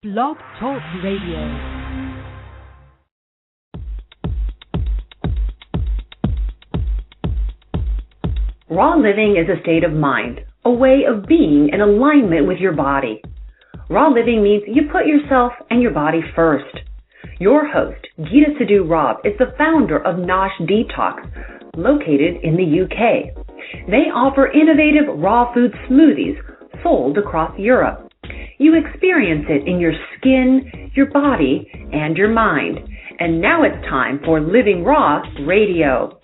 Blog Talk Radio. Raw living is a state of mind, a way of being in alignment with your body. Raw living means you put yourself and your body first. Your host, Sidhu-Robb, is the founder of Nosh Detox, located in the UK. They offer innovative raw food smoothies sold across Europe. You experience it in your skin, your body, and your mind. And now it's time for Living Raw Radio.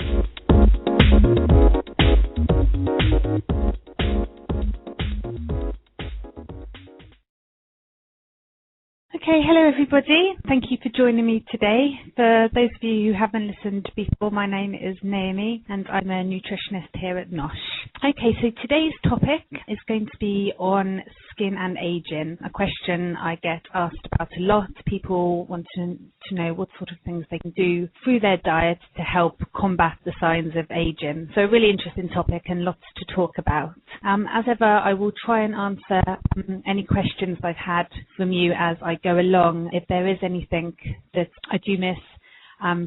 Okay, hello everybody. Thank you for joining me today. For those of you who haven't listened before, my name is Naomi and I'm a nutritionist here at Nosh. Okay, so today's topic is going to be on skin and aging, a question I get asked about a lot. People want to know what sort of things they can do through their diet to help combat the signs of aging. So a really interesting topic and lots to talk about. As ever, I will try and answer any questions I've had from you as I go along. If there is anything that I do miss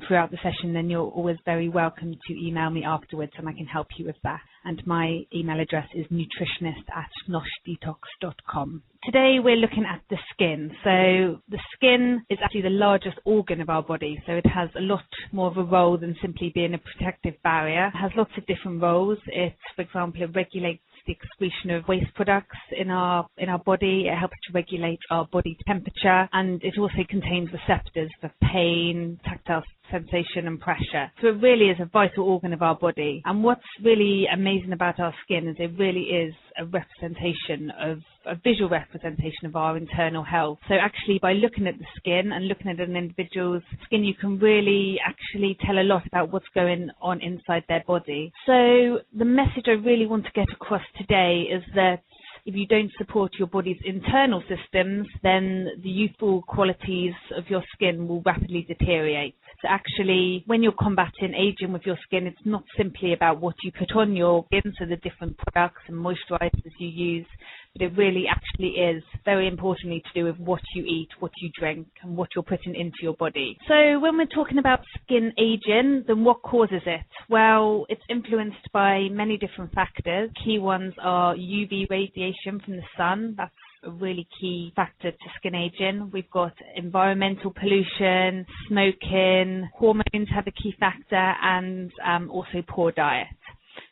throughout the session, then you're always very welcome to email me afterwards and I can help you with that. And my email address is nutritionist@noshdetox.com. Today we're looking at the skin. So the skin is actually the largest organ of our body, so it has a lot more of a role than simply being a protective barrier. It has lots of different roles. It, for example, it regulates the excretion of waste products in our body. It helps to regulate our body temperature, and it also contains receptors for pain, tactile sensation and pressure. So it really is a vital organ of our body. And what's really amazing about our skin is it really is a visual representation of our internal health. So actually by looking at the skin and looking at an individual's skin, you can really actually tell a lot about what's going on inside their body. So the message I really want to get across today is that if you don't support your body's internal systems, then the youthful qualities of your skin will rapidly deteriorate. So actually, when you're combating aging with your skin, it's not simply about what you put on your skin, so the different products and moisturizers you use, but it really actually is very importantly to do with what you eat, what you drink, and what you're putting into your body. So when we're talking about skin aging, then what causes it? Well, it's influenced by many different factors. Key ones are UV radiation from the sun. That's a really key factor to skin aging. We've got environmental pollution, smoking, hormones have a key factor, and also poor diet.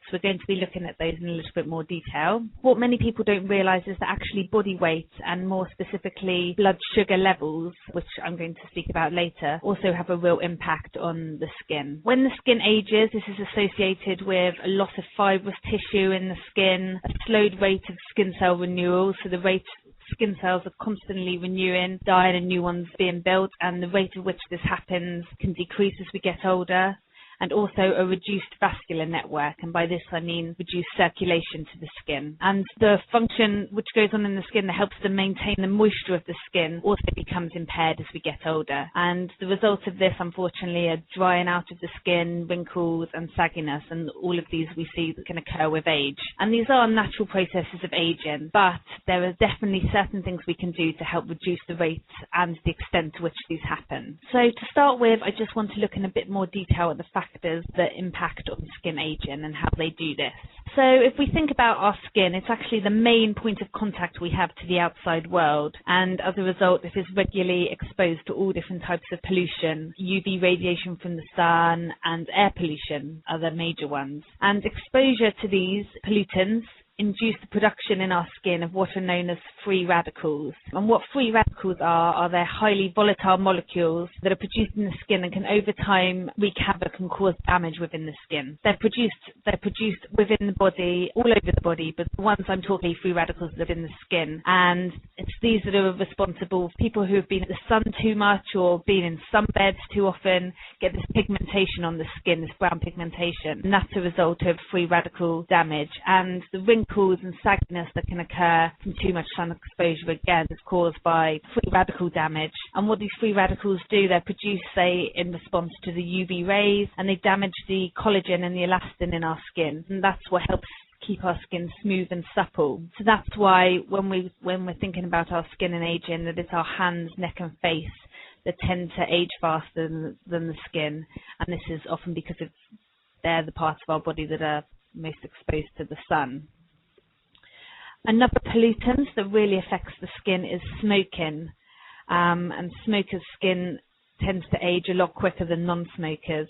So we're going to be looking at those in a little bit more detail. What many people don't realise is that actually body weight and more specifically blood sugar levels, which I'm going to speak about later, also have a real impact on the skin. When the skin ages, this is associated with a loss of fibrous tissue in the skin, a slowed rate of skin cell renewal, so the rate skin cells are constantly renewing, dying and new ones being built, and the rate at which this happens can decrease as we get older. And also a reduced vascular network, and by this I mean reduced circulation to the skin. And the function which goes on in the skin that helps to maintain the moisture of the skin also becomes impaired as we get older. And the result of this, unfortunately, are drying out of the skin, wrinkles and sagginess, and all of these we see that can occur with age. And these are natural processes of aging, but there are definitely certain things we can do to help reduce the rate and the extent to which these happen. So to start with, I just want to look in a bit more detail at the factors that impact on skin aging and how they do this. So if we think about our skin, it's actually the main point of contact we have to the outside world, and as a result it is regularly exposed to all different types of pollution. UV radiation from the sun and air pollution are the major ones, and exposure to these pollutants induce the production in our skin of what are known as free radicals. And what free radicals are they're highly volatile molecules that are produced in the skin and can over time wreak havoc and cause damage within the skin. They're produced within the body, all over the body, but the ones I'm talking free radicals that are in the skin. And it's these that are responsible. People who have been at the sun too much or been in sunbeds too often get this pigmentation on the skin, this brown pigmentation, and that's a result of free radical damage. And the wrinkles and sagginess that can occur from too much sun exposure, again, is caused by free radical damage. And what these free radicals do, they're produced, say, in response to the UV rays, and they damage the collagen and the elastin in our skin. And that's what helps keep our skin smooth and supple. So that's why when we're thinking about our skin and aging, that it's our hands, neck and face that tend to age faster than the skin. And this is often because they're the parts of our body that are most exposed to the sun. Another pollutant that really affects the skin is smoking. And smokers' skin tends to age a lot quicker than non-smokers.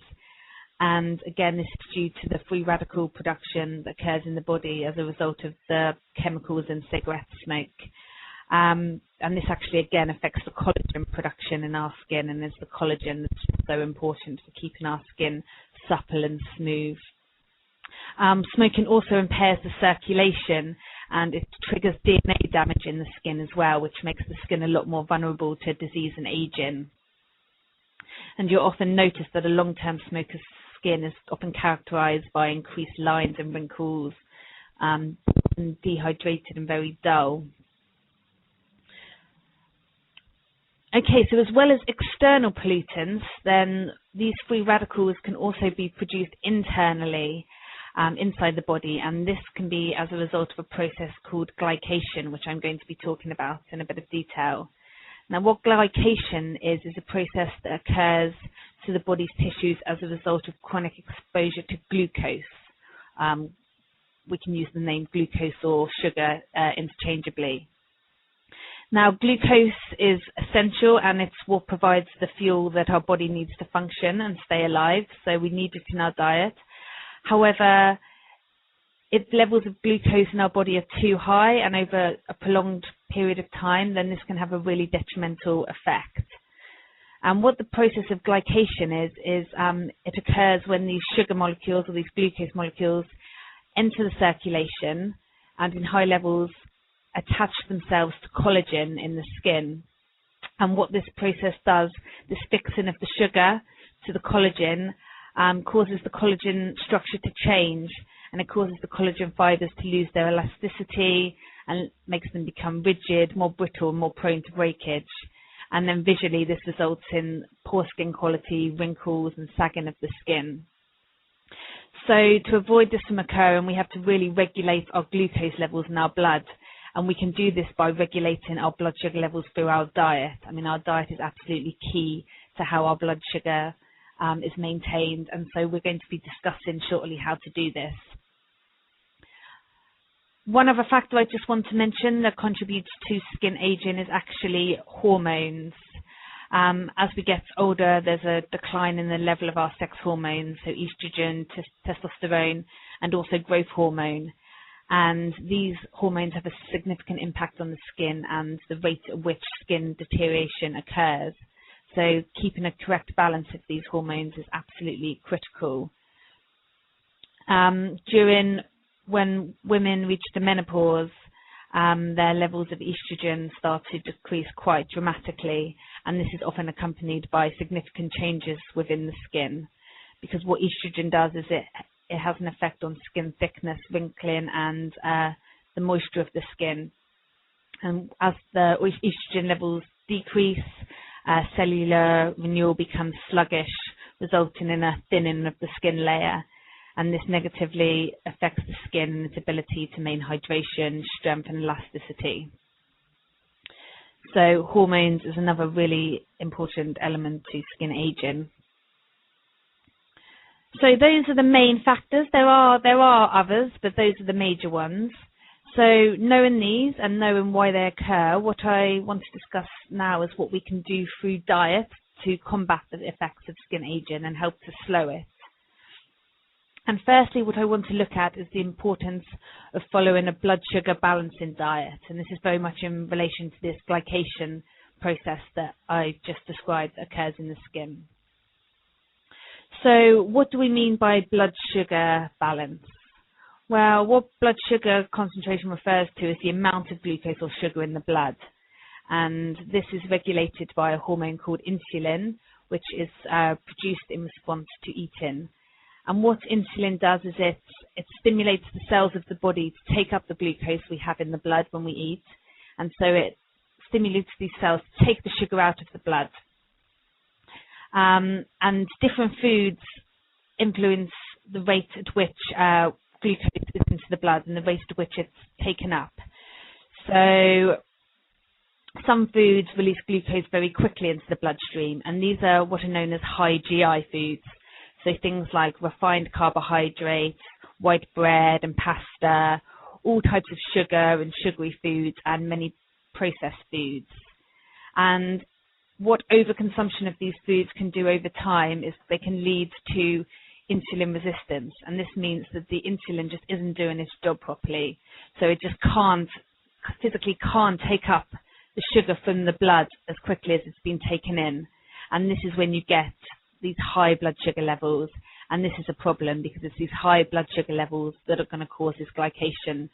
And again, this is due to the free radical production that occurs in the body as a result of the chemicals in cigarette smoke. And this actually, again, affects the collagen production in our skin, and it's the collagen that's so important for keeping our skin supple and smooth. Smoking also impairs the circulation, and it triggers DNA damage in the skin as well, which makes the skin a lot more vulnerable to disease and aging. And you'll often notice that a long-term smoker's skin is often characterized by increased lines and wrinkles, and dehydrated and very dull. Okay, so as well as external pollutants, then these free radicals can also be produced internally inside the body, and this can be as a result of a process called glycation, which I'm going to be talking about in a bit of detail. Now, what glycation is a process that occurs to the body's tissues as a result of chronic exposure to glucose. We can use the name glucose or sugar interchangeably. Now, glucose is essential, and it's what provides the fuel that our body needs to function and stay alive, so we need it in our diet. However, if levels of glucose in our body are too high and over a prolonged period of time, then this can have a really detrimental effect. And what the process of glycation is it occurs when these sugar molecules or these glucose molecules enter the circulation and in high levels attach themselves to collagen in the skin. And what this process does, this fixing of the sugar to the collagen, causes the collagen structure to change, and it causes the collagen fibers to lose their elasticity and makes them become rigid, more brittle, more prone to breakage. And then visually this results in poor skin quality, wrinkles and sagging of the skin. So to avoid this from occurring, we have to really regulate our glucose levels in our blood. And we can do this by regulating our blood sugar levels through our diet. I mean, our diet is absolutely key to how our blood sugar is maintained. And so we're going to be discussing shortly how to do this. One other factor I just want to mention that contributes to skin aging is actually hormones. As we get older, there's a decline in the level of our sex hormones, so estrogen, testosterone, and also growth hormone. And these hormones have a significant impact on the skin and the rate at which skin deterioration occurs. So keeping a correct balance of these hormones is absolutely critical. When women reach the menopause, their levels of estrogen start to decrease quite dramatically, and this is often accompanied by significant changes within the skin, because what estrogen does is it has an effect on skin thickness, wrinkling, and the moisture of the skin. And as the estrogen levels decrease, cellular renewal becomes sluggish, resulting in a thinning of the skin layer. And this negatively affects the skin and its ability to maintain hydration, strength, and elasticity. So hormones is another really important element to skin aging. So those are the main factors. There are others, but those are the major ones. So knowing these and knowing why they occur, what I want to discuss now is what we can do through diet to combat the effects of skin aging and help to slow it. And firstly, what I want to look at is the importance of following a blood sugar balancing diet. And this is very much in relation to this glycation process that I just described that occurs in the skin. So what do we mean by blood sugar balance? Well, what blood sugar concentration refers to is the amount of glucose or sugar in the blood. And this is regulated by a hormone called insulin, which is produced in response to eating. And what insulin does is it stimulates the cells of the body to take up the glucose we have in the blood when we eat. And so it stimulates these cells to take the sugar out of the blood. And different foods influence the rate at which glucose is into the blood and the rate at which it's taken up. So some foods release glucose very quickly into the bloodstream, and these are what are known as high GI foods. So things like refined carbohydrates, white bread and pasta, all types of sugar and sugary foods, and many processed foods. And what overconsumption of these foods can do over time is they can lead to insulin resistance, and this means that the insulin just isn't doing its job properly. So it just physically can't take up the sugar from the blood as quickly as it's been taken in. And this is when you get these high blood sugar levels, and this is a problem because it's these high blood sugar levels that are going to cause this glycation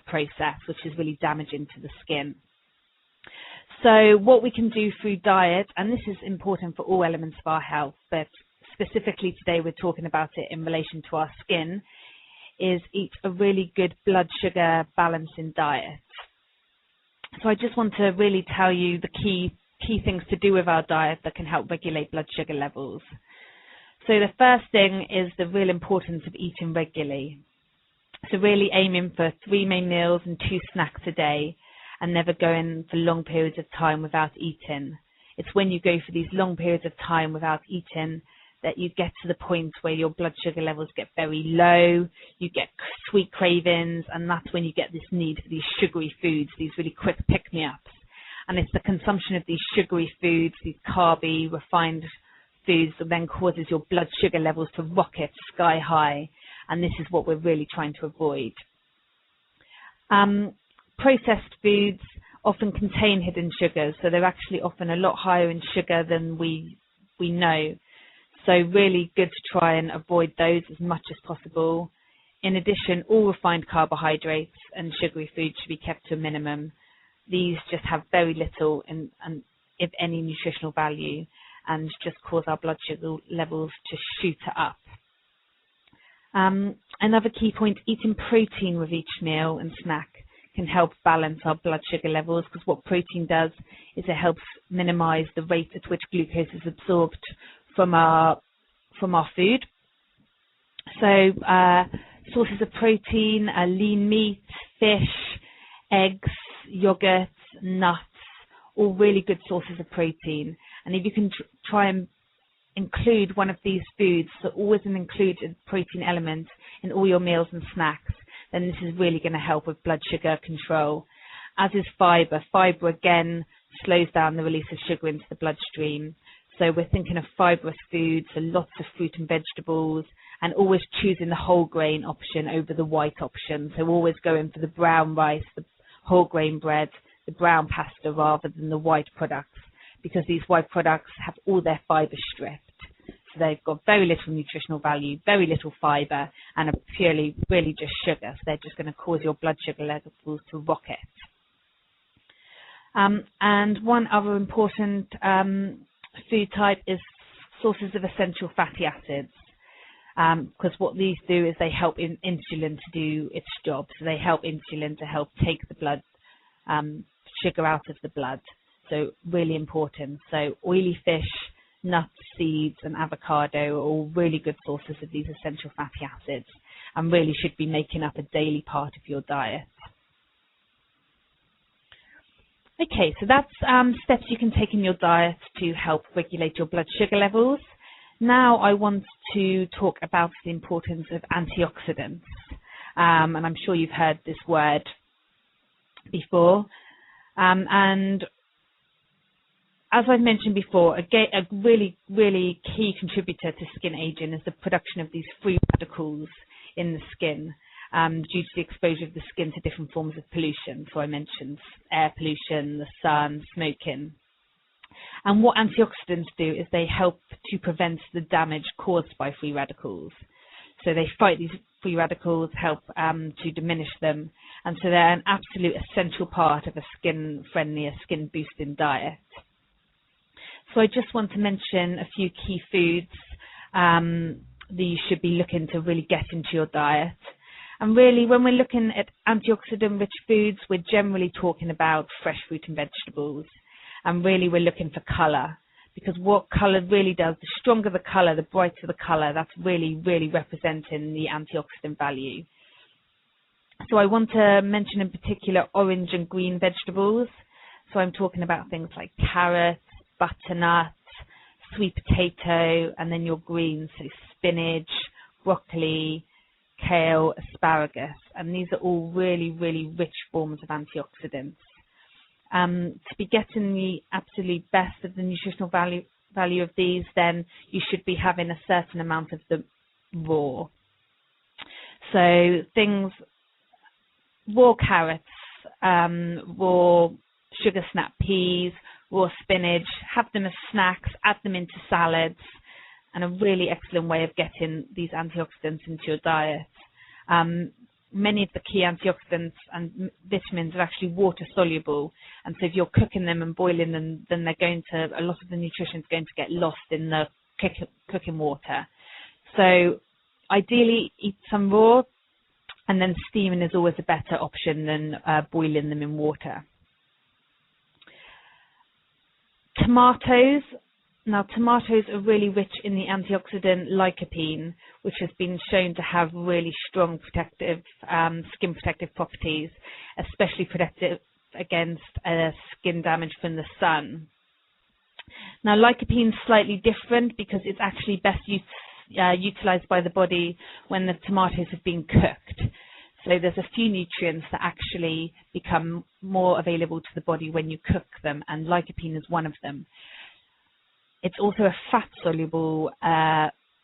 process, which is really damaging to the skin. So what we can do through diet, and this is important for all elements of our health, but specifically today we're talking about it in relation to our skin, is eat a really good blood sugar balancing diet. So I just want to really tell you the key things to do with our diet that can help regulate blood sugar levels. So the first thing is the real importance of eating regularly. So really aiming for 3 main meals and 2 snacks a day, and never going for long periods of time without eating. It's when you go for these long periods of time without eating that you get to the point where your blood sugar levels get very low, you get sweet cravings, and that's when you get this need for these sugary foods, these really quick pick-me-ups. And it's the consumption of these sugary foods, these carby, refined foods, that then causes your blood sugar levels to rocket sky high, and this is what we're really trying to avoid. Processed foods often contain hidden sugars, so they're actually often a lot higher in sugar than we know. So really good to try and avoid those as much as possible. In addition, all refined carbohydrates and sugary foods should be kept to a minimum. These just have very little, and if any, nutritional value, and just cause our blood sugar levels to shoot up. Another key point, eating protein with each meal and snack can help balance our blood sugar levels, because what protein does is it helps minimize the rate at which glucose is absorbed from our food. So sources of protein are lean meat, fish, eggs, yogurt, nuts, all really good sources of protein. And if you can try and include one of these foods, so always include a protein element in all your meals and snacks, then this is really going to help with blood sugar control. As is fiber. Fiber, again, slows down the release of sugar into the bloodstream. So we're thinking of fibrous foods, so lots of fruit and vegetables, and always choosing the whole grain option over the white option. So always going for the brown rice, the whole grain bread, the brown pasta rather than the white products, because these white products have all their fiber stripped. So they've got very little nutritional value, very little fiber, and are purely really just sugar. So they're just going to cause your blood sugar levels to rocket. And one other important food type is sources of essential fatty acids, because what these do is they help insulin to do its job. So they help insulin to help take the blood sugar out of the blood. So really important. So oily fish, nuts, seeds, and avocado are all really good sources of these essential fatty acids, and really should be making up a daily part of your diet. Okay, so that's steps you can take in your diet to help regulate your blood sugar levels. Now I want to talk about the importance of antioxidants. And I'm sure you've heard this word before. And as I've mentioned before, a really, really key contributor to skin aging is the production of these free radicals in the skin, due to the exposure of the skin to different forms of pollution. So I mentioned air pollution, the sun, smoking. And what antioxidants do is they help to prevent the damage caused by free radicals. So they fight these free radicals, help to diminish them, and so they're an absolute essential part of a skin-friendly, skin boosting diet. So I just want to mention a few key foods that you should be looking to really get into your diet. And really, when we're looking at antioxidant-rich foods, we're generally talking about fresh fruit and vegetables. And really, we're looking for colour, because what colour really does, the stronger the colour, the brighter the colour, that's really, really representing the antioxidant value. So I want to mention in particular orange and green vegetables. So I'm talking about things like carrots, butternut, sweet potato, and then your greens, so spinach, broccoli, kale, asparagus. And these are all really, really rich forms of antioxidants. To be getting the absolute best of the nutritional value of these, then you should be having a certain amount of them raw. So things, raw carrots, raw sugar snap peas, raw spinach, have them as snacks, add them into salads, and a really excellent way of getting these antioxidants into your diet. Many of the key antioxidants and vitamins are actually water soluble, and so if you're cooking them and boiling them, then a lot of the nutrition is going to get lost in the cooking water. So ideally eat some raw, and then steaming is always a better option than boiling them in water. Tomatoes. Now, tomatoes are really rich in the antioxidant lycopene, which has been shown to have really strong protective, skin protective properties, especially protective against skin damage from the sun. Now, lycopene is slightly different because it's actually best utilized by the body when the tomatoes have been cooked. So there's a few nutrients that actually become more available to the body when you cook them, and lycopene is one of them. It's also a fat-soluble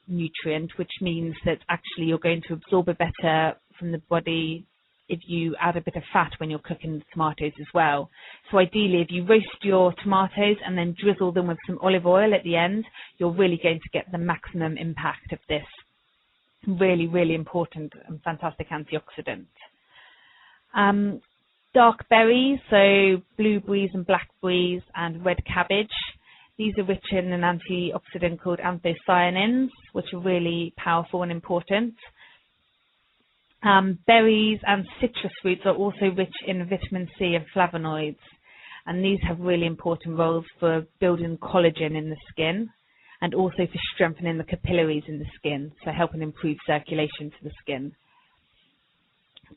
nutrient, which means that actually you're going to absorb it better from the body if you add a bit of fat when you're cooking the tomatoes as well. So ideally, if you roast your tomatoes and then drizzle them with some olive oil at the end, you're really going to get the maximum impact of this really, really important and fantastic antioxidant. Dark berries, so blueberries and blackberries and red cabbage. These are rich in an antioxidant called anthocyanins, which are really powerful and important. Berries and citrus fruits are also rich in vitamin C and flavonoids, and these have really important roles for building collagen in the skin and also for strengthening the capillaries in the skin, so helping improve circulation to the skin.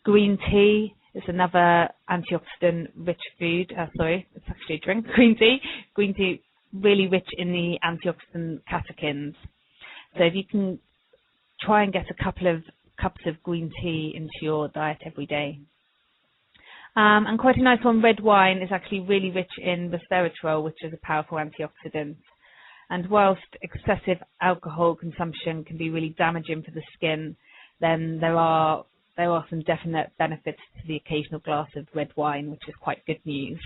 Green tea is another antioxidant-rich food. It's actually a drink, green tea. Green tea, really rich in the antioxidant catechins. So if you can try and get a couple of cups of green tea into your diet every day. And quite a nice one, red wine is actually really rich in resveratrol, which is a powerful antioxidant. And whilst excessive alcohol consumption can be really damaging for the skin, then there are some definite benefits to the occasional glass of red wine, which is quite good news.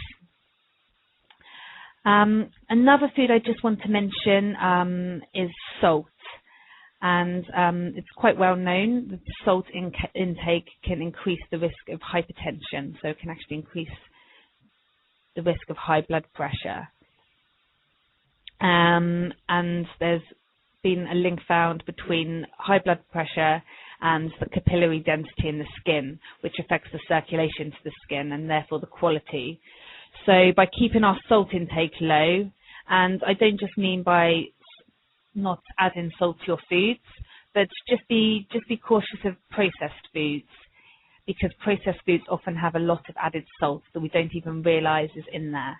Another food I just want to mention is salt. And it's quite well known that the salt intake can increase the risk of hypertension, so it can actually increase the risk of high blood pressure. And there's been a link found between high blood pressure and the capillary density in the skin, which affects the circulation to the skin and therefore the quality. So by keeping our salt intake low, and I don't just mean by not adding salt to your foods, but just be cautious of processed foods, because processed foods often have a lot of added salt that we don't even realise is in there.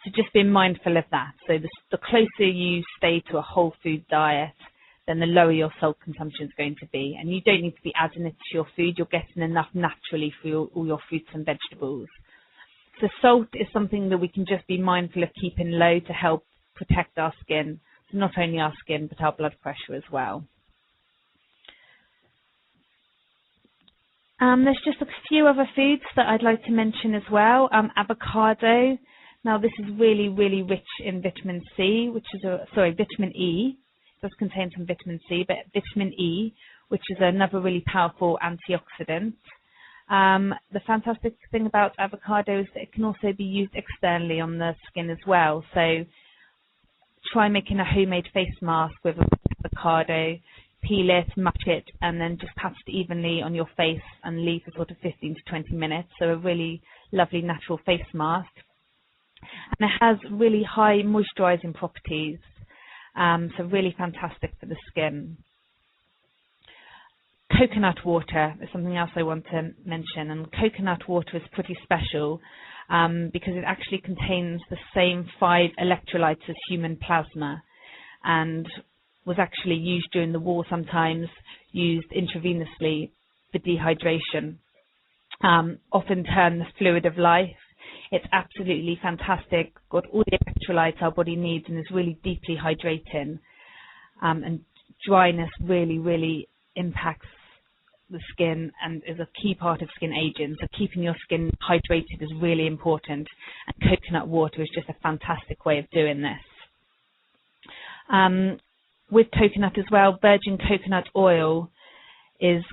So just be mindful of that. So the closer you stay to a whole food diet, then the lower your salt consumption is going to be. And you don't need to be adding it to your food. You're getting enough naturally for all your fruits and vegetables. So salt is something that we can just be mindful of keeping low to help protect our skin. So not only our skin, but our blood pressure as well. There's just a few other foods that I'd like to mention as well. Avocado. Now, this is really, really rich in vitamin C, vitamin E. It does contain some vitamin C, but vitamin E, which is another really powerful antioxidant. The fantastic thing about avocado is that it can also be used externally on the skin as well. So try making a homemade face mask with avocado, peel it, match it, and then just pat it evenly on your face and leave for sort of 15 to 20 minutes. So a really lovely natural face mask. And it has really high moisturising properties, so really fantastic for the skin. Coconut water is something else I want to mention, and coconut water is pretty special because it actually contains the same 5 electrolytes as human plasma, and was actually used during the war, sometimes used intravenously for dehydration, often termed the fluid of life. It's absolutely fantastic, got all the electrolytes our body needs, and is really deeply hydrating. And dryness really, really impacts the skin and is a key part of skin aging. So keeping your skin hydrated is really important, and coconut water is just a fantastic way of doing this. With coconut as well, virgin coconut oil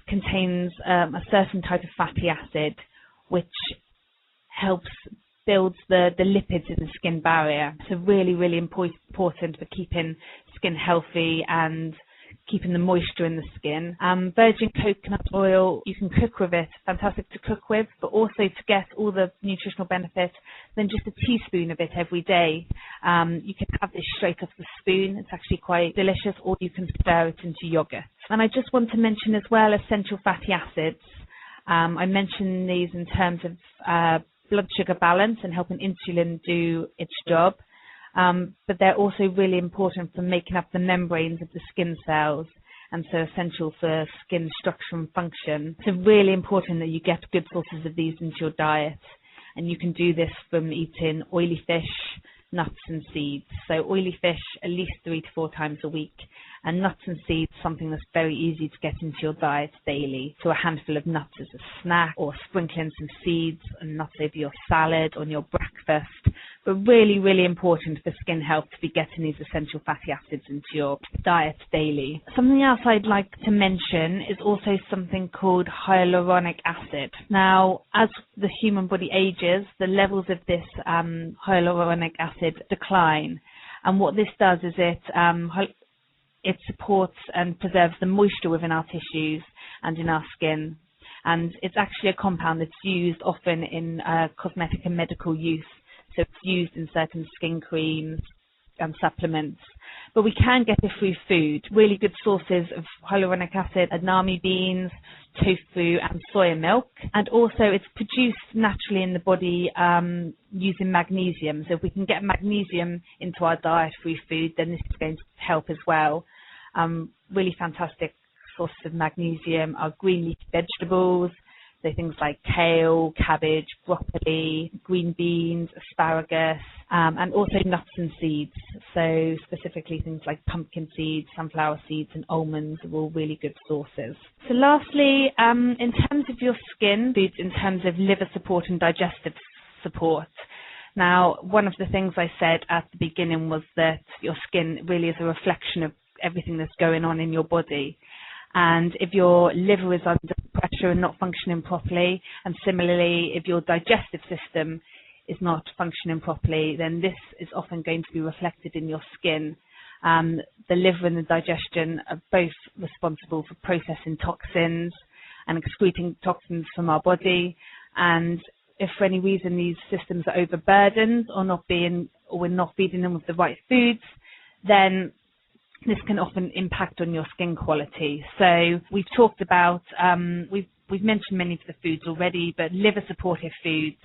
contains a certain type of fatty acid which helps builds the lipids in the skin barrier. So really, really important for keeping skin healthy and keeping the moisture in the skin. Virgin coconut oil, you can cook with it, fantastic to cook with, but also to get all the nutritional benefits, then just a teaspoon of it every day. You can have this straight off the spoon. It's actually quite delicious, or you can stir it into yogurt. And I just want to mention as well essential fatty acids. I mentioned these in terms of blood sugar balance and helping insulin do its job. But they're also really important for making up the membranes of the skin cells, and so essential for skin structure and function. So really important that you get good sources of these into your diet, and you can do this from eating oily fish, nuts and seeds. So oily fish at least 3 to 4 times a week, and nuts and seeds, something that's very easy to get into your diet daily. So a handful of nuts as a snack, or sprinkling some seeds and nuts over your salad, on your breakfast. But really, really important for skin health to be getting these essential fatty acids into your diet daily. Something else I'd like to mention is also something called hyaluronic acid. Now, as the human body ages, the levels of this hyaluronic acid decline. And what this does is it supports and preserves the moisture within our tissues and in our skin. And it's actually a compound that's used often in cosmetic and medical use. So it's used in certain skin creams and supplements. But we can get it through food. Really good sources of hyaluronic acid are Naomi beans, tofu and soya milk. And also it's produced naturally in the body using magnesium. So if we can get magnesium into our diet through food, then this is going to help as well. Really fantastic sources of magnesium are green leafy vegetables. So things like kale, cabbage, broccoli, green beans, asparagus, and also nuts and seeds. So specifically things like pumpkin seeds, sunflower seeds, and almonds are all really good sources. So lastly, in terms of your skin, foods in terms of liver support and digestive support. Now, one of the things I said at the beginning was that your skin really is a reflection of everything that's going on in your body. And if your liver is under pressure and not functioning properly, and similarly, if your digestive system is not functioning properly, then this is often going to be reflected in your skin. The liver and the digestion are both responsible for processing toxins and excreting toxins from our body. And if for any reason these systems are overburdened or we're not feeding them with the right foods, then this can often impact on your skin quality. So we've talked about, we've mentioned many of the foods already, but liver supportive foods,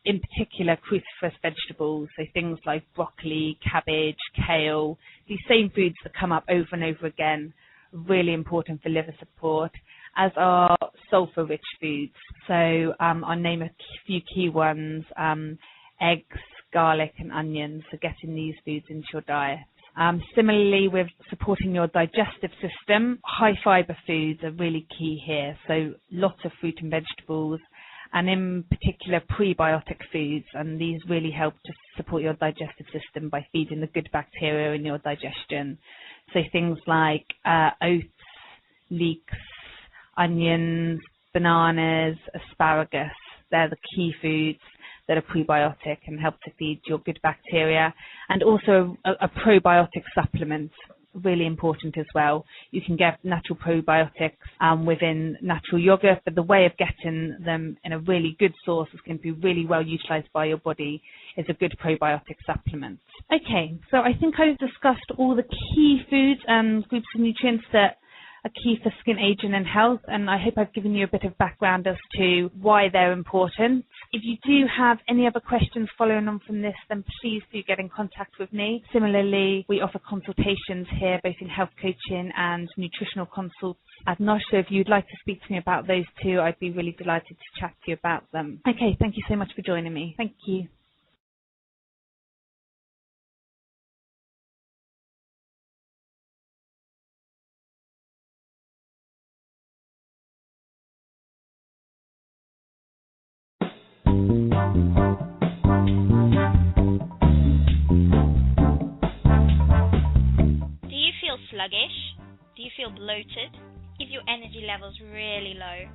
in particular cruciferous vegetables, so things like broccoli, cabbage, kale, these same foods that come up over and over again, really important for liver support, as are sulfur-rich foods. So I'll name a few key ones, eggs, garlic and onions, so getting these foods into your diet. Similarly, with supporting your digestive system, high fiber foods are really key here. So lots of fruit and vegetables, and in particular prebiotic foods, and these really help to support your digestive system by feeding the good bacteria in your digestion. So things like oats, leeks, onions, bananas, asparagus, they're the key foods that are prebiotic and help to feed your good bacteria. And also a probiotic supplement, really important as well. You can get natural probiotics within natural yogurt, but the way of getting them in a really good source is going to be really well utilized by your body is a good probiotic supplement. Okay, so I think I've discussed all the key foods and groups of nutrients that are key for skin aging and health, and I hope I've given you a bit of background as to why they're important. If you do have any other questions following on from this, then please do get in contact with me. Similarly, we offer consultations here, both in health coaching and nutritional consults at Nosh. So if you'd like to speak to me about those two, I'd be really delighted to chat to you about them. Okay, thank you so much for joining me. Thank you. Sluggish? Do you feel bloated? Is your energy levels really low?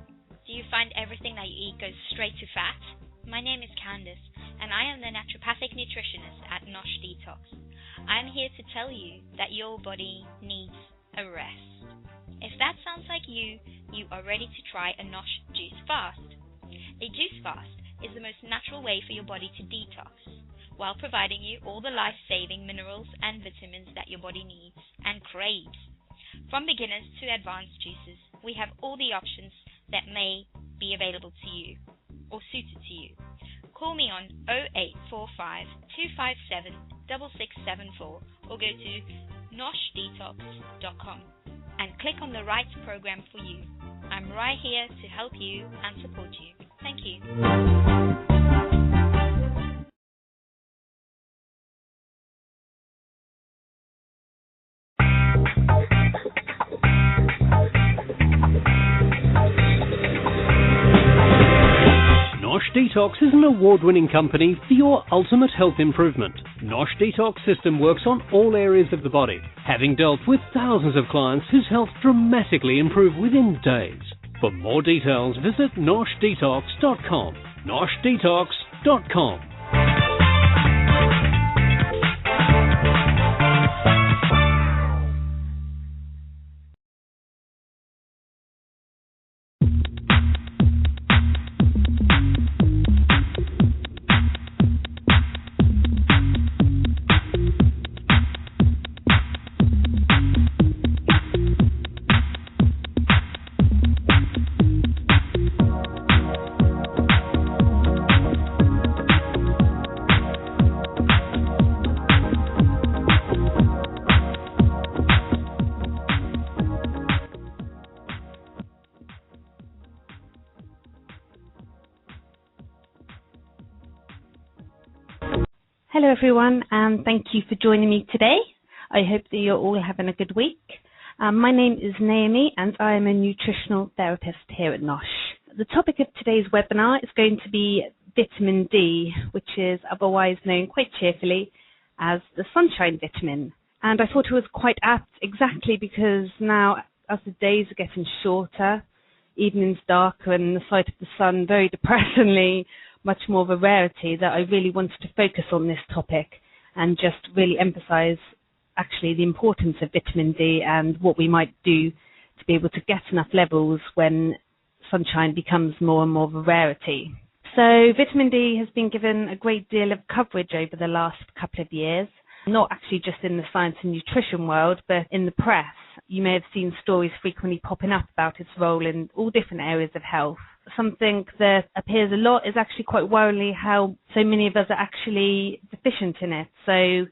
Do you find everything that you eat goes straight to fat? My name is Candice, and I am the naturopathic nutritionist at Nosh Detox. I'm here to tell you that your body needs a rest. If that sounds like you are ready to try a Nosh juice fast. A juice fast is the most natural way for your body to detox, while providing you all the life-saving minerals and vitamins that your body needs and craves. From beginners to advanced juices, we have all the options that may be available to you or suited to you. Call me on 0845 257 6674 or go to noshdetox.com and click on the right program for you. I'm right here to help you and support you. Thank you. Nosh Detox is an award-winning company for your ultimate health improvement. Nosh Detox system works on all areas of the body, having dealt with thousands of clients whose health dramatically improved within days. For more details, visit noshdetox.com. noshdetox.com. Hello everyone, and thank you for joining me today. I hope that you're all having a good week. My name is Naomi and I am a nutritional therapist here at Nosh. The topic of today's webinar is going to be vitamin D, which is otherwise known quite cheerfully as the sunshine vitamin. And I thought it was quite apt exactly because now, as the days are getting shorter, evenings darker and the sight of the sun very depressingly much more of a rarity, that I really wanted to focus on this topic and just really emphasize actually the importance of vitamin D and what we might do to be able to get enough levels when sunshine becomes more and more of a rarity. So vitamin D has been given a great deal of coverage over the last couple of years, not actually just in the science and nutrition world, but in the press. You may have seen stories frequently popping up about its role in all different areas of health. Something that appears a lot is actually quite worryingly how so many of us are actually deficient in it. So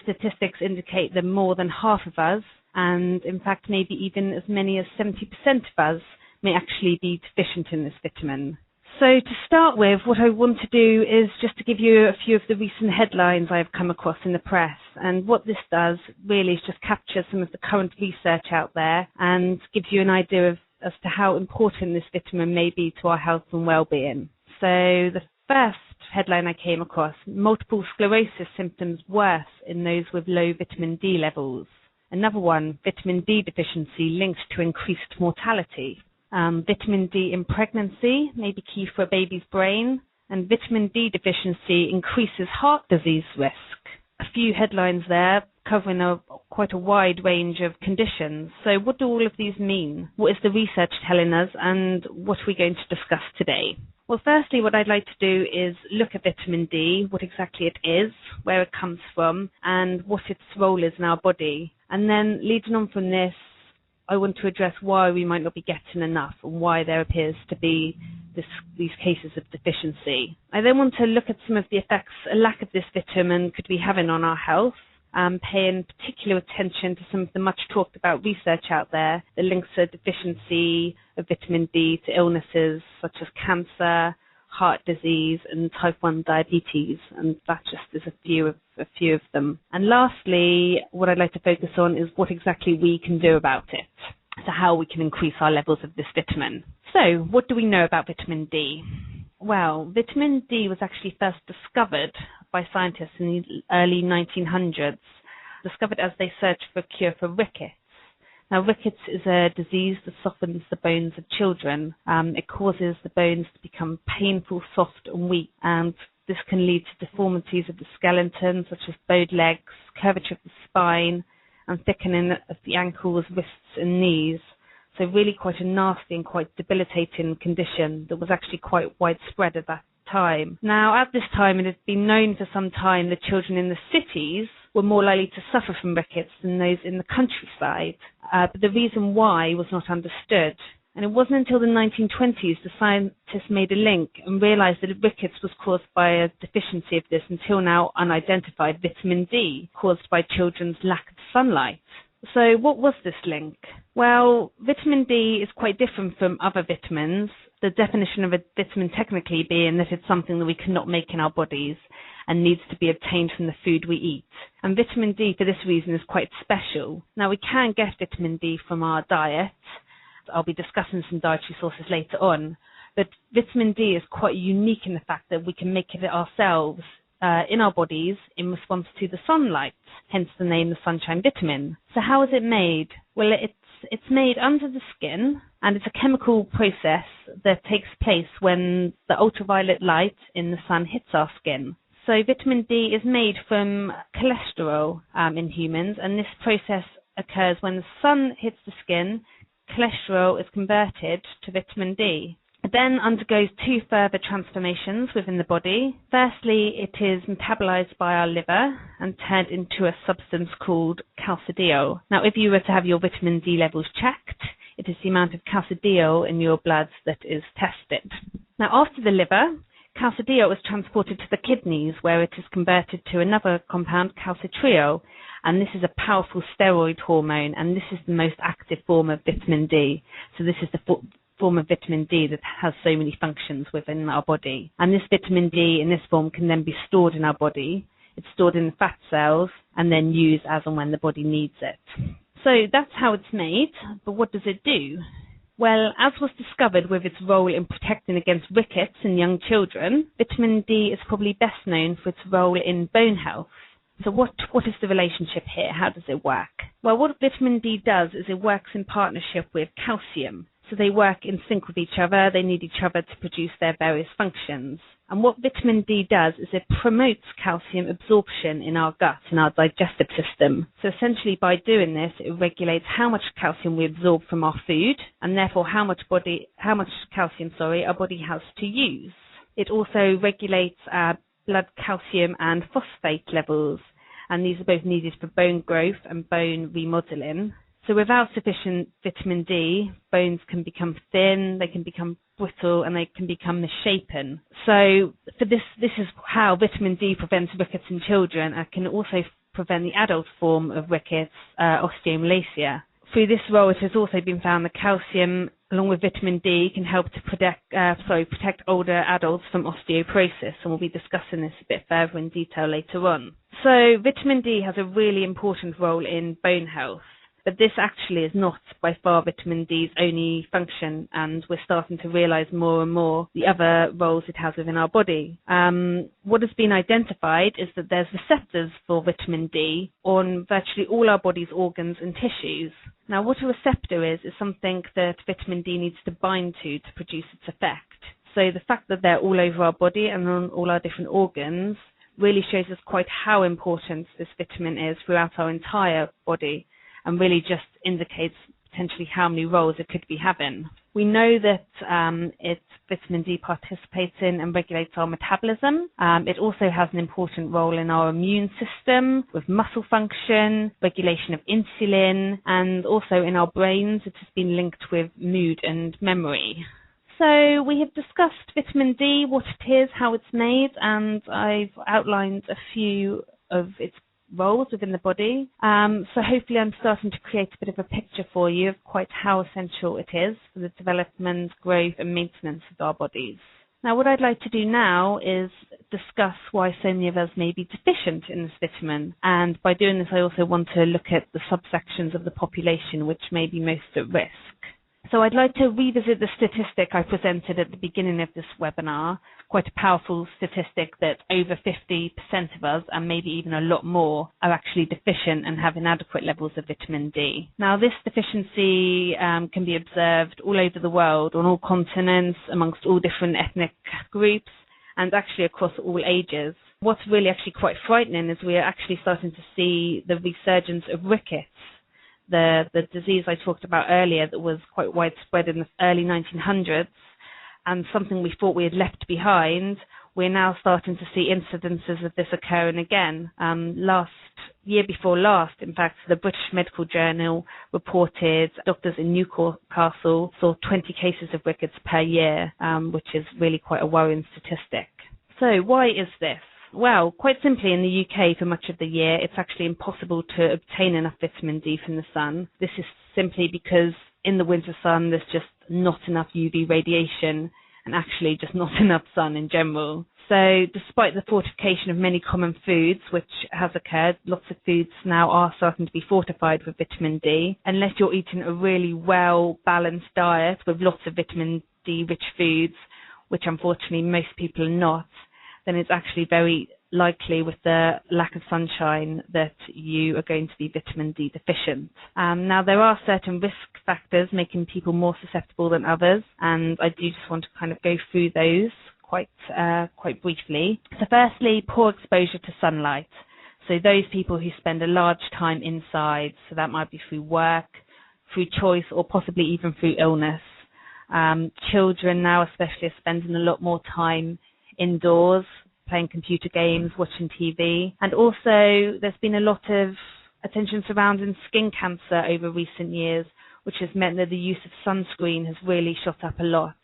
statistics indicate that more than half of us, and in fact maybe even as many as 70% of us, may actually be deficient in this vitamin. So to start with, what I want to do is just to give you a few of the recent headlines I've come across in the press. And what this does really is just capture some of the current research out there and gives you an idea of as to how important this vitamin may be to our health and well-being. So the first headline I came across, multiple sclerosis symptoms worse in those with low vitamin D levels. Another one, vitamin D deficiency linked to increased mortality. Vitamin D in pregnancy may be key for a baby's brain, and vitamin D deficiency increases heart disease risk. A few headlines there covering quite a wide range of conditions. So what do all of these mean? What is the research telling us, and what are we going to discuss today? Well, firstly, what I'd like to do is look at vitamin D, what exactly it is, where it comes from, and what its role is in our body. And then leading on from this, I want to address why we might not be getting enough and why there appears to be these cases of deficiency. I then want to look at some of the effects a lack of this vitamin could be having on our health, paying particular attention to some of the much talked about research out there that links a deficiency of vitamin D to illnesses such as cancer, heart disease and type 1 diabetes, and that just is a few of them. And lastly, what I'd like to focus on is what exactly we can do about it, so how we can increase our levels of this vitamin. So, what do we know about vitamin D? Well, vitamin D was actually first discovered by scientists in the early 1900s, discovered as they searched for a cure for rickets. Now, rickets is a disease that softens the bones of children. It causes the bones to become painful, soft and weak, and this can lead to deformities of the skeleton, such as bowed legs, curvature of the spine, and thickening of the ankles, wrists and knees. So really quite a nasty and quite debilitating condition that was actually quite widespread at that time. Now, at this time, it had been known for some time that children in the cities were more likely to suffer from rickets than those in the countryside. But the reason why was not understood. And it wasn't until the 1920s the scientists made a link and realized that rickets was caused by a deficiency of this until now unidentified vitamin D, caused by children's lack of sunlight. So what was this link? Well, vitamin D is quite different from other vitamins. The definition of a vitamin technically being that it's something that we cannot make in our bodies and needs to be obtained from the food we eat. And vitamin D, for this reason, is quite special. Now, we can get vitamin D from our diet. I'll be discussing some dietary sources later on. But vitamin D is quite unique in the fact that we can make it ourselves in our bodies in response to the sunlight, hence the name the sunshine vitamin. So how is it made? Well, it's made under the skin, and it's a chemical process that takes place when the ultraviolet light in the sun hits our skin. So vitamin D is made from cholesterol in humans, and this process occurs when the sun hits the skin. Cholesterol is converted to vitamin D. It then undergoes two further transformations within the body. Firstly, it is metabolized by our liver and turned into a substance called calcidiol. Now, if you were to have your vitamin D levels checked, it is the amount of calcidiol in your blood that is tested. Now, after the liver, calcidiol is transported to the kidneys, where it is converted to another compound, calcitriol, and this is a powerful steroid hormone, and this is the most active form of vitamin D. So this is the form of vitamin D that has so many functions within our body. And this vitamin D in this form can then be stored in our body. It's stored in the fat cells and then used as and when the body needs it. So that's how it's made, but what does it do? Well, as was discovered with its role in protecting against rickets in young children, vitamin D is probably best known for its role in bone health. So what is the relationship here? How does it work? Well, what vitamin D does is it works in partnership with calcium. So they work in sync with each other. They need each other to produce their various functions. And what vitamin D does is it promotes calcium absorption in our gut, in our digestive system. So essentially by doing this, it regulates how much calcium we absorb from our food, and therefore how much calcium our body has to use. It also regulates our blood calcium and phosphate levels, and these are both needed for bone growth and bone remodeling. So without sufficient vitamin D, bones can become thin, they can become brittle, and they can become misshapen. So for this is how vitamin D prevents rickets in children, and can also prevent the adult form of rickets, osteomalacia. Through this role, it has also been found that calcium, along with vitamin D, can help to protect older adults from osteoporosis, and we'll be discussing this a bit further in detail later on. So vitamin D has a really important role in bone health. But this actually is not by far vitamin D's only function, and we're starting to realize more and more the other roles it has within our body. What has been identified is that there's receptors for vitamin D on virtually all our body's organs and tissues. Now, what a receptor is something that vitamin D needs to bind to produce its effect. So the fact that they're all over our body and on all our different organs really shows us quite how important this vitamin is throughout our entire body, and really just indicates potentially how many roles it could be having. We know that vitamin D participates in and regulates our metabolism. It also has an important role in our immune system with muscle function, regulation of insulin, and also in our brains. It has been linked with mood and memory. So we have discussed vitamin D, what it is, how it's made, and I've outlined a few of its roles within the body. So hopefully I'm starting to create a bit of a picture for you of quite how essential it is for the development, growth and maintenance of our bodies. Now what I'd like to do now is discuss why so many of us may be deficient in this vitamin, and by doing this I also want to look at the subsections of the population which may be most at risk. So I'd like to revisit the statistic I presented at the beginning of this webinar, quite a powerful statistic that over 50% of us, and maybe even a lot more, are actually deficient and have inadequate levels of vitamin D. Now this deficiency can be observed all over the world, on all continents, amongst all different ethnic groups, and actually across all ages. What's really actually quite frightening is we are actually starting to see the resurgence of rickets, the disease I talked about earlier that was quite widespread in the early 1900s, and something we thought we had left behind. We're now starting to see incidences of this occurring again. Year before last, in fact, the British Medical Journal reported doctors in Newcastle saw 20 cases of rickets per year, which is really quite a worrying statistic. So why is this? Well, quite simply, in the UK for much of the year, it's actually impossible to obtain enough vitamin D from the sun. This is simply because in the winter sun, there's just not enough UV radiation and actually just not enough sun in general. So despite the fortification of many common foods, which has occurred, lots of foods now are starting to be fortified with vitamin D. Unless you're eating a really well-balanced diet with lots of vitamin D-rich foods, which unfortunately most people are not, then it's actually very likely with the lack of sunshine that you are going to be vitamin D deficient. Now, there are certain risk factors making people more susceptible than others, and I do just want to kind of go through those quite briefly. So firstly, poor exposure to sunlight. So those people who spend a large time inside, so that might be through work, through choice, or possibly even through illness. Children now especially are spending a lot more time indoors, playing computer games, watching TV. And also there's been a lot of attention surrounding skin cancer over recent years, which has meant that the use of sunscreen has really shot up a lot.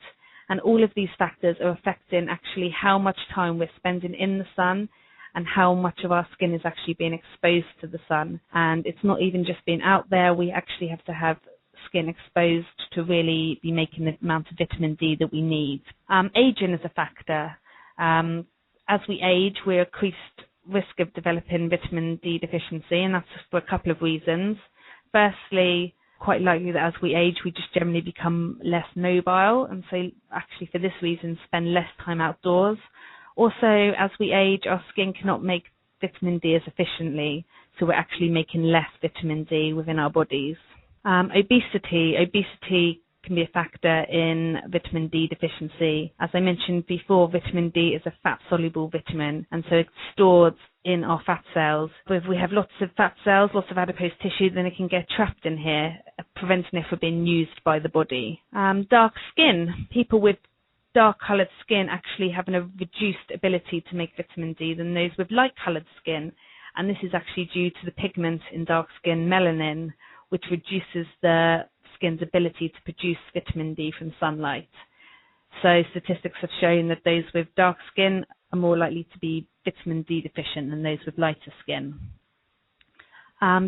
And all of these factors are affecting actually how much time we're spending in the sun and how much of our skin is actually being exposed to the sun. And it's not even just being out there, we actually have to have skin exposed to really be making the amount of vitamin D that we need. Aging is a factor. As we age, we're increased risk of developing vitamin D deficiency, and that's for a couple of reasons. Firstly, quite likely that as we age, we just generally become less mobile, and so actually for this reason, spend less time outdoors. Also, as we age, our skin cannot make vitamin D as efficiently, so we're actually making less vitamin D within our bodies. Obesity can be a factor in vitamin D deficiency. As I mentioned before, vitamin D is a fat-soluble vitamin, and so it's stored in our fat cells. But if we have lots of fat cells, lots of adipose tissue, then it can get trapped in here, preventing it from being used by the body. Dark skin. People with dark-coloured skin actually have a reduced ability to make vitamin D than those with light-coloured skin, and this is actually due to the pigment in dark skin, melanin, which reduces the skin's ability to produce vitamin D from sunlight. So statistics have shown that those with dark skin are more likely to be vitamin D deficient than those with lighter skin.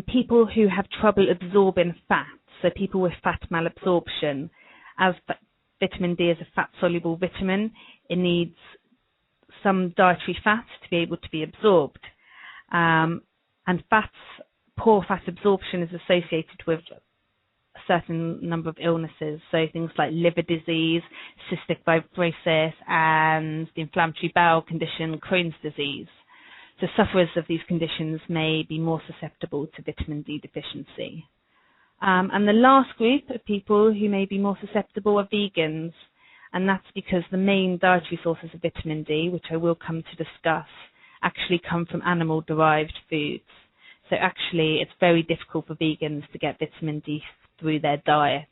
People who have trouble absorbing fat, so people with fat malabsorption, as vitamin D is a fat-soluble vitamin, it needs some dietary fat to be able to be absorbed. And poor fat absorption is associated with a certain number of illnesses, so things like liver disease, cystic fibrosis, and the inflammatory bowel condition, Crohn's disease. So sufferers of these conditions may be more susceptible to vitamin D deficiency. And the last group of people who may be more susceptible are vegans, and that's because the main dietary sources of vitamin D, which I will come to discuss, actually come from animal-derived foods. So actually, it's very difficult for vegans to get vitamin D through their diet,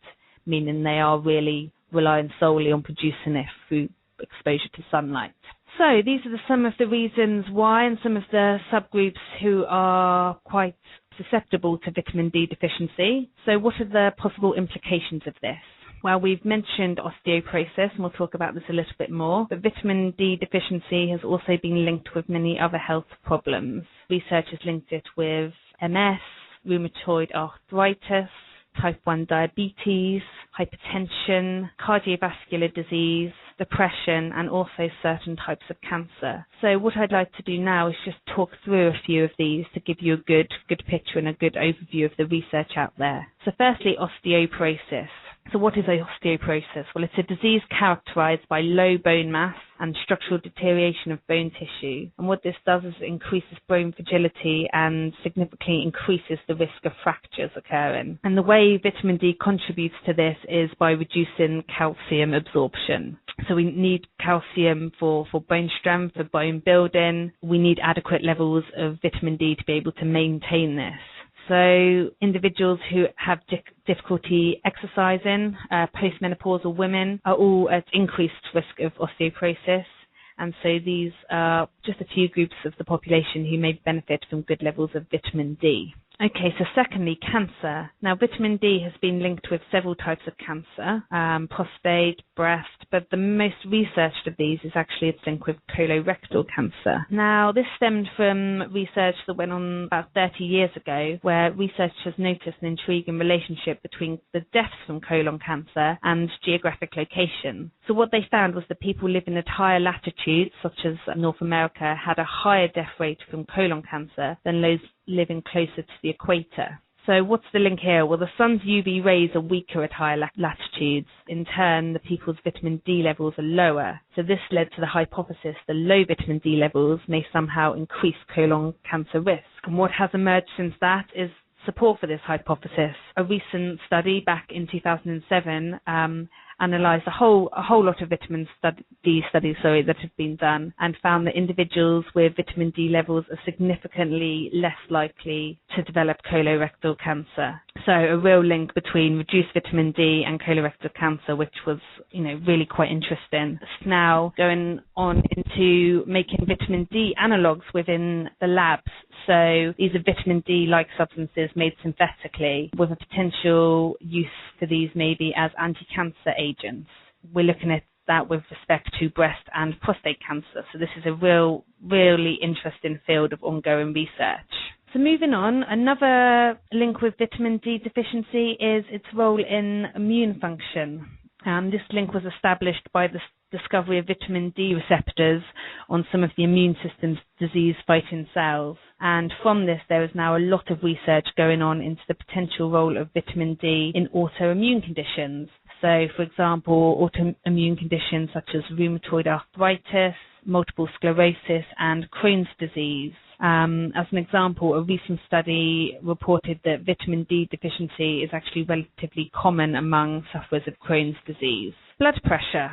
meaning they are really relying solely on producing it through exposure to sunlight. So these are some of the reasons why, and some of the subgroups who are quite susceptible to vitamin D deficiency. So what are the possible implications of this? Well, we've mentioned osteoporosis, and we'll talk about this a little bit more, but vitamin D deficiency has also been linked with many other health problems. Research has linked it with MS, rheumatoid arthritis, type 1 diabetes, hypertension, cardiovascular disease, depression, and also certain types of cancer. So what I'd like to do now is just talk through a few of these to give you a good picture and a good overview of the research out there. So firstly, osteoporosis. So what is osteoporosis? Well, it's a disease characterized by low bone mass and structural deterioration of bone tissue. And what this does is it increases bone fragility and significantly increases the risk of fractures occurring. And the way vitamin D contributes to this is by reducing calcium absorption. So we need calcium for bone strength, for bone building. We need adequate levels of vitamin D to be able to maintain this. So individuals who have difficulty exercising, postmenopausal women, are all at increased risk of osteoporosis. And so these are just a few groups of the population who may benefit from good levels of vitamin D. Okay, so secondly, cancer. Now, vitamin D has been linked with several types of cancer, prostate, breast, but the most researched of these is actually its link with colorectal cancer. Now, this stemmed from research that went on about 30 years ago, where researchers noticed an intriguing relationship between the deaths from colon cancer and geographic location. So what they found was that people living at higher latitudes, such as North America, had a higher death rate from colon cancer than those living closer to the equator. So what's the link here? Well, the sun's UV rays are weaker at higher latitudes. In turn, the people's vitamin D levels are lower. So this led to the hypothesis that low vitamin D levels may somehow increase colon cancer risk. And what has emerged since that is support for this hypothesis. A recent study back in 2007 analysed a whole lot of vitamin D studies that have been done, and found that individuals with vitamin D levels are significantly less likely to develop colorectal cancer. So a real link between reduced vitamin D and colorectal cancer, which was, really quite interesting. It's now going on into making vitamin D analogues within the labs. So these are vitamin D-like substances made synthetically, with a potential use for these maybe as anti-cancer agents. We're looking at that with respect to breast and prostate cancer. So this is a really interesting field of ongoing research. So moving on, another link with vitamin D deficiency is its role in immune function. This link was established by the discovery of vitamin D receptors on some of the immune system's disease-fighting cells. And from this, there is now a lot of research going on into the potential role of vitamin D in autoimmune conditions. So, for example, autoimmune conditions such as rheumatoid arthritis, multiple sclerosis, and Crohn's disease. As an example, a recent study reported that vitamin D deficiency is actually relatively common among sufferers of Crohn's disease. Blood pressure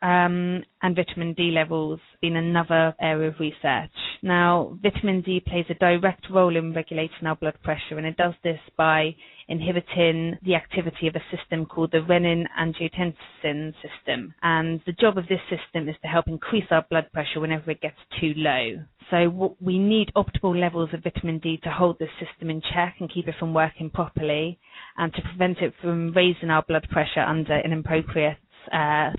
and vitamin D levels been another area of research. Now, vitamin D plays a direct role in regulating our blood pressure, and it does this by inhibiting the activity of a system called the renin-angiotensin system. And the job of this system is to help increase our blood pressure whenever it gets too low. So we need optimal levels of vitamin D to hold this system in check and keep it from working properly, and to prevent it from raising our blood pressure under inappropriate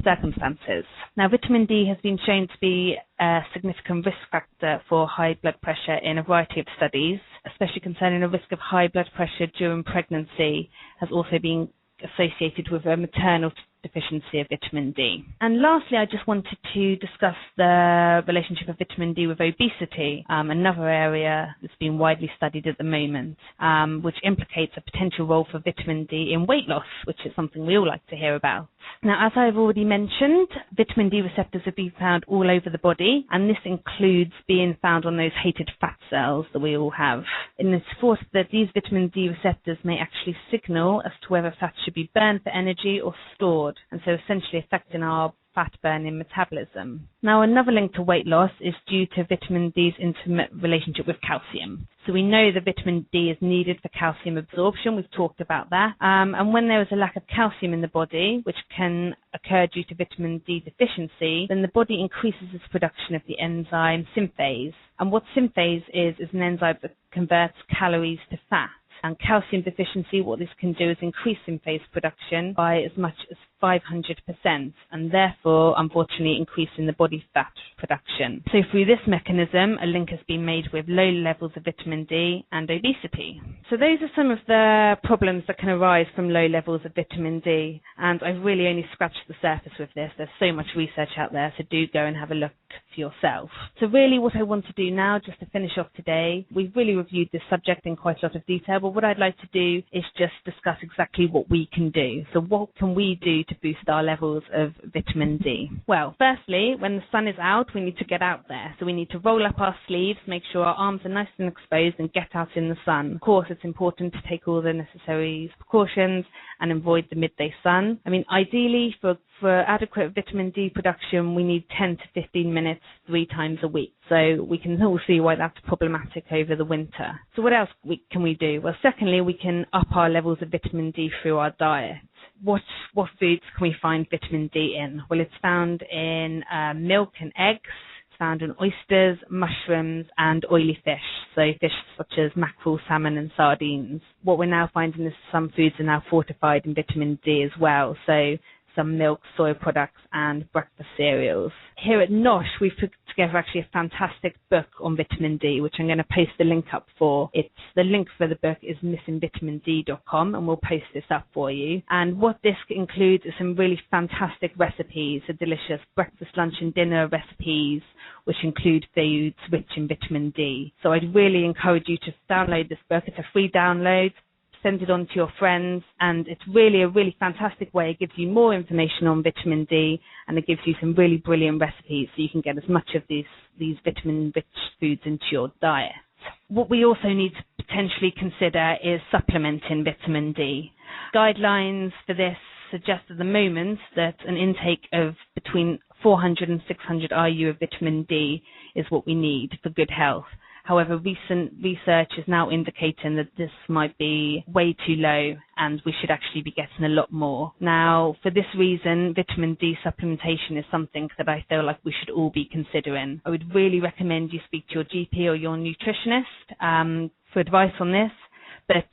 circumstances. Now, vitamin D has been shown to be a significant risk factor for high blood pressure in a variety of studies, especially concerning the risk of high blood pressure during pregnancy has also been associated with a maternal deficiency of vitamin D. And lastly, I just wanted to discuss the relationship of vitamin D with obesity, another area that's been widely studied at the moment, which implicates a potential role for vitamin D in weight loss, which is something we all like to hear about. Now, as I've already mentioned, vitamin D receptors have been found all over the body, and this includes being found on those hated fat cells that we all have. And it's thought that these vitamin D receptors may actually signal as to whether fat should be burned for energy or stored, and so essentially affecting our fat burning metabolism. Now, another link to weight loss is due to vitamin D's intimate relationship with calcium. So we know that vitamin D is needed for calcium absorption. We've talked about that. And when there is a lack of calcium in the body, which can occur due to vitamin D deficiency, then the body increases its production of the enzyme synthase. And what synthase is an enzyme that converts calories to fat. And calcium deficiency, what this can do is increase synthase production by as much as 500%, and therefore, unfortunately, increasing the body fat production. So through this mechanism, a link has been made with low levels of vitamin D and obesity. So those are some of the problems that can arise from low levels of vitamin D, and I've really only scratched the surface with this. There's so much research out there, so do go and have a look for yourself. So really what I want to do now, just to finish off today, we've really reviewed this subject in quite a lot of detail, but what I'd like to do is just discuss exactly what we can do. So what can we do to boost our levels of vitamin D? Well, firstly, when the sun is out, we need to get out there. So we need to roll up our sleeves, make sure our arms are nice and exposed, and get out in the sun. Of course, it's important to take all the necessary precautions and avoid the midday sun. I mean, ideally, for adequate vitamin D production, we need 10 to 15 minutes 3 times a week. So we can all see why that's problematic over the winter. So what else can we do? Well, secondly, we can up our levels of vitamin D through our diet. What foods can we find vitamin D in? Well, it's found in milk and eggs. It's found in oysters, mushrooms, and oily fish. So fish such as mackerel, salmon, and sardines. What we're now finding is some foods are now fortified in vitamin D as well. So some milk, soy products, and breakfast cereals. Here at NOSH, we've put together actually a fantastic book on vitamin D, which I'm going to post the link up for. The link for the book is missingvitamind.com, and we'll post this up for you. And what this includes is some really fantastic recipes, so delicious breakfast, lunch, and dinner recipes, which include foods rich in vitamin D. So I'd really encourage you to download this book. It's a free download. Send it on to your friends, and it's really a really fantastic way. It gives you more information on vitamin D, and it gives you some really brilliant recipes so you can get as much of these vitamin-rich foods into your diet. What we also need to potentially consider is supplementing vitamin D. Guidelines for this suggest at the moment that an intake of between 400 and 600 IU of vitamin D is what we need for good health. However, recent research is now indicating that this might be way too low and we should actually be getting a lot more. Now, for this reason, vitamin D supplementation is something that I feel like we should all be considering. I would really recommend you speak to your GP or your nutritionist for advice on this, but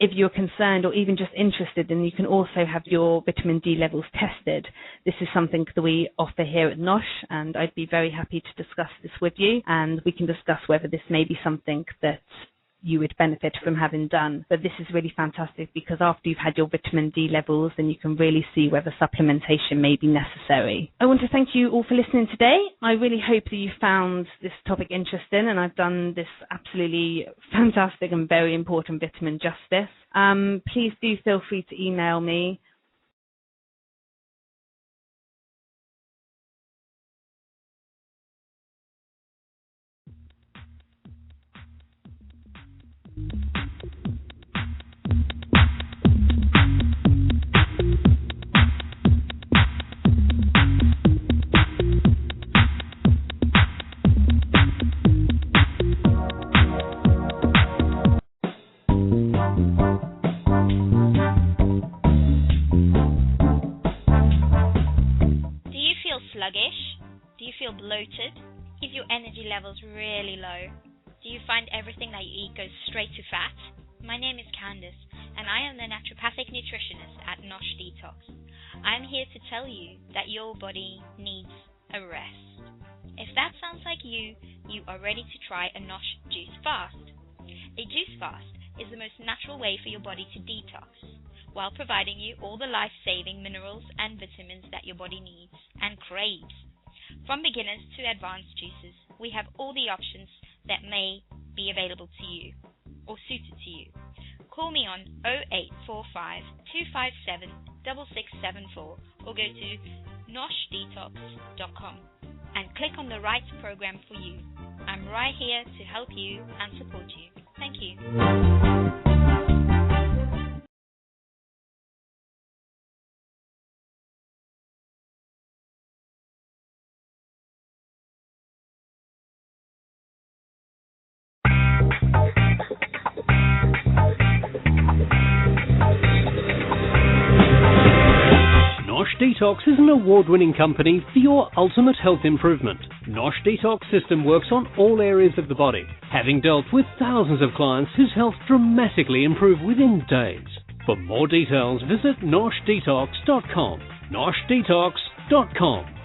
if you're concerned or even just interested, then you can also have your vitamin D levels tested. This is something that we offer here at NOSH, and I'd be very happy to discuss this with you, and we can discuss whether this may be something that you would benefit from having done. But this is really fantastic because after you've had your vitamin D levels, then you can really see whether supplementation may be necessary. I want to thank you all for listening today. I really hope that you found this topic interesting, and I've done this absolutely fantastic and very important vitamin justice. Please do feel free to email me. Do you feel bloated? Is your energy levels really low? Do you find everything that you eat goes straight to fat? My name is Candice, and I am the naturopathic nutritionist at NOSH Detox. I am here to tell you that your body needs a rest. If that sounds like you are ready to try a NOSH juice fast. A juice fast is the most natural way for your body to detox, while providing you all the life-saving minerals and vitamins that your body needs and craves. From beginners to advanced juices, we have all the options that may be available to you or suited to you. Call me on 0845 257 6674 or go to noshdetox.com and click on the right program for you. I'm right here to help you and support you. Thank you. Detox is an award-winning company for your ultimate health improvement. Nosh Detox system works on all areas of the body, having dealt with thousands of clients whose health dramatically improved within days. For more details, visit noshdetox.com. noshdetox.com.